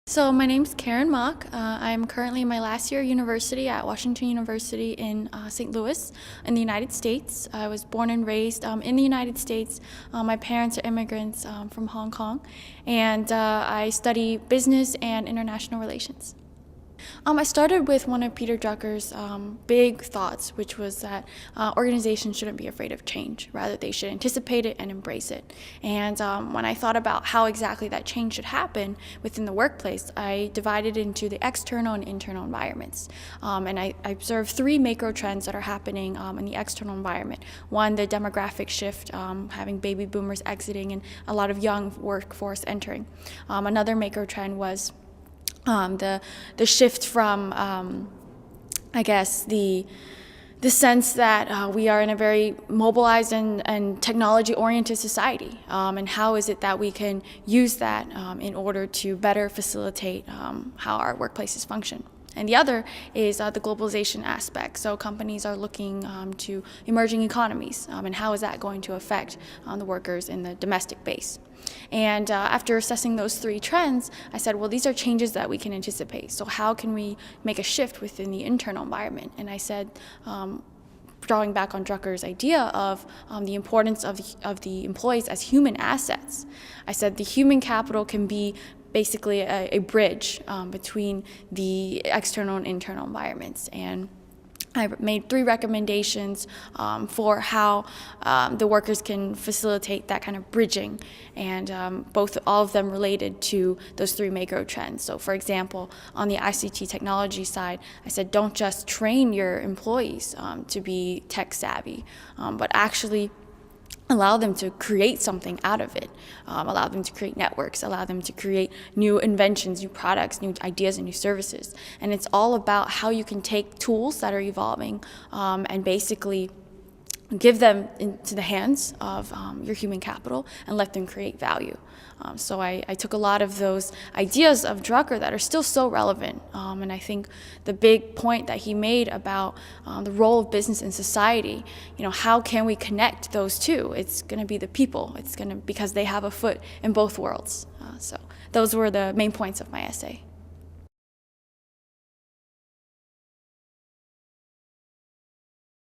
So my name's Karen Mock. I'm currently in my last year of university at Washington University in St. Louis in the United States. I was born and raised in the United States. My parents are immigrants from Hong Kong, and I study business and international relations. I started with one of Peter Drucker's big thoughts, which was that organizations shouldn't be afraid of change. Rather, they should anticipate it and embrace it. And when I thought about how exactly that change should happen within the workplace, I divided into the external and internal environments. And I observed three macro trends that are happening in the external environment. One, the demographic shift, having baby boomers exiting and a lot of young workforce entering. Another macro trend was the shift from, I guess, the sense that we are in a very mobilized and technology-oriented society, and how is it that we can use that in order to better facilitate how our workplaces function. And the other is the globalization aspect. So companies are looking to emerging economies, and how is that going to affect the workers in the domestic base. And after assessing those three trends, I said, well, these are changes that we can anticipate. So how can we make a shift within the internal environment? And I said, drawing back on Drucker's idea of the importance of the employees as human assets, I said the human capital can be basically a bridge between the external and internal environments. And I made three recommendations for how the workers can facilitate that kind of bridging, and all of them related to those three macro trends. So for example, on the ICT technology side, I said don't just train your employees to be tech savvy, but actually allow them to create something out of it, allow them to create networks, allow them to create new inventions, new products, new ideas, and new services. And it's all about how you can take tools that are evolving and basically give them into the hands of your human capital and let them create value. So I took a lot of those ideas of Drucker that are still so relevant, and I think the big point that he made about the role of business in society, how can we connect those two? It's going to be the people. It's going to, because they have a foot in both worlds. So those were the main points of my essay.